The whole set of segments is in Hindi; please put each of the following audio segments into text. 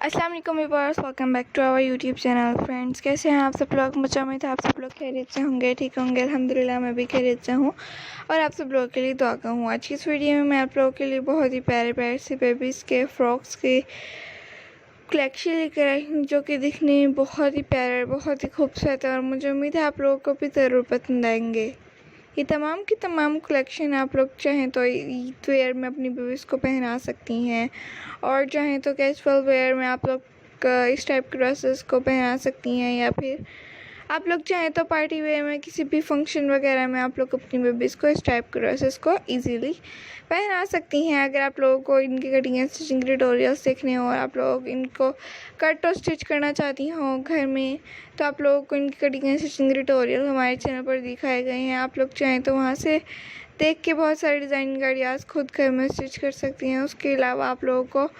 अस्सलाम वालेकुम viewers, welcome back to our YouTube channel. Friends, कैसे हैं आप सब लोग? मुझे उम्मीद है आप सब लोग खैरियत से होंगे, ठीक होंगे। अल्हम्दुलिल्लाह मैं भी खैरियत से हूँ और आप सब लोगों के लिए दुआ हूँ। आज की इस वीडियो में मैं आप लोगों के लिए बहुत ही प्यारे प्यारे से बेबीज़ के फ्रॉक्स के कलेक्शन लेकर आई हूँ, जो कि दिखने में बहुत ही प्यारा, बहुत ही खूबसूरत है और मुझे उम्मीद है आप लोगों को भी ज़रूर पसंद आएंगे। ये तमाम की तमाम कलेक्शन आप लोग चाहें तो ईद वेयर में अपनी बेबीज़ को पहना सकती हैं और चाहें तो कैजुअल वेयर में आप लोग इस टाइप के ड्रेसेस को पहना सकती हैं, या फिर आप लोग चाहें तो पार्टी वेयर में किसी भी फंक्शन वगैरह में आप लोग अपनी बेबीज़ को इस टाइप के ड्रेसेस को इजीली पहना सकती हैं। अगर आप लोगों को इनकी कटिंग एंड स्टिचिंग ट्यूटोरियल्स देखने हो और आप लोग इनको कट और स्टिच करना चाहती हो घर में, तो आप लोगों को इनकी कटिंग एंड स्टिचिंग ट्यूटोरियल हमारे चैनल पर दिखाए गए हैं। आप लोग चाहें तो वहाँ से देख के बहुत सारे डिज़ाइनिंग आइडियाज़ खुद घर में स्टिच कर सकती हैं। उसके अलावा आप लोगों को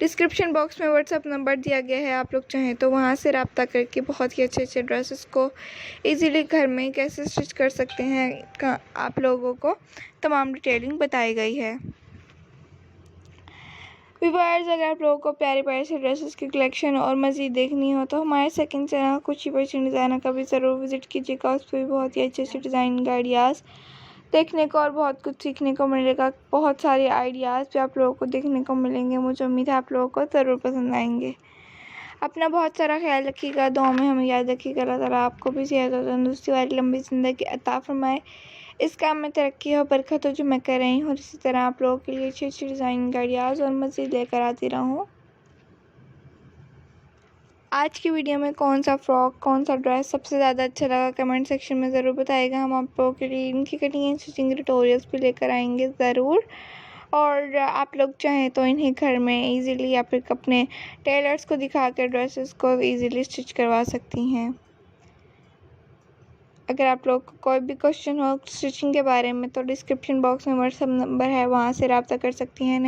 डिस्क्रिप्शन बॉक्स में व्हाट्सअप नंबर दिया गया है, आप लोग चाहें तो वहाँ से रब्ता करके बहुत ही अच्छे अच्छे ड्रेसेस को इजीली घर में कैसे स्टिच कर सकते हैं आप लोगों को तमाम डिटेलिंग बताई गई है। व्यूअर्स, अगर आप लोगों को प्यारे प्यारे से ड्रेसेस की कलेक्शन और मज़ीद देखनी हो तो हमारे सेकंड चैनल कुछ ही पर्सन डिज़ाइनर का भी ज़रूर विज़िट कीजिएगा। उस पर भी बहुत ही अच्छे अच्छे डिज़ाइनिंग आइडियाज़ देखने को और बहुत कुछ सीखने को मिलेगा। बहुत सारे आइडियाज़ भी आप लोगों को देखने को मिलेंगे। मुझे उम्मीद है आप लोगों को ज़रूर पसंद आएंगे। अपना बहुत सारा ख्याल रखिएगा, दुआ में हमें याद रखिएगा। अल्लाह ताला आपको भी सेहत और तंदुरुस्ती वाली लंबी ज़िंदगी अता फरमाए। इस काम में तरक्की और बरकत हो जो मैं कर रही हूँ, और इसी तरह आप लोगों के लिए अच्छी अच्छी डिज़ाइनिंग आइडियाज़ और मज़ीद लेकर आती रहूँ। आज की वीडियो में कौन सा फ्रॉक, कौन सा ड्रेस सबसे ज़्यादा अच्छा लगा कमेंट सेक्शन में ज़रूर बताइएगा। हम आप लोगों के लिए इनकी कटिंग एंड स्टिचिंग ट्यूटोरियल्स भी लेकर आएंगे ज़रूर, और आप लोग चाहें तो इन्हें घर में इजीली या फिर अपने टेलर्स को दिखा कर ड्रेसेस को इजीली स्टिच करवा सकती हैं। अगर आप लोग को कोई भी क्वेश्चन हो स्टिचिंग के बारे में तो डिस्क्रिप्शन बॉक्स में व्हाट्सअप नंबर है, वहाँ से रब्ता कर सकती हैं।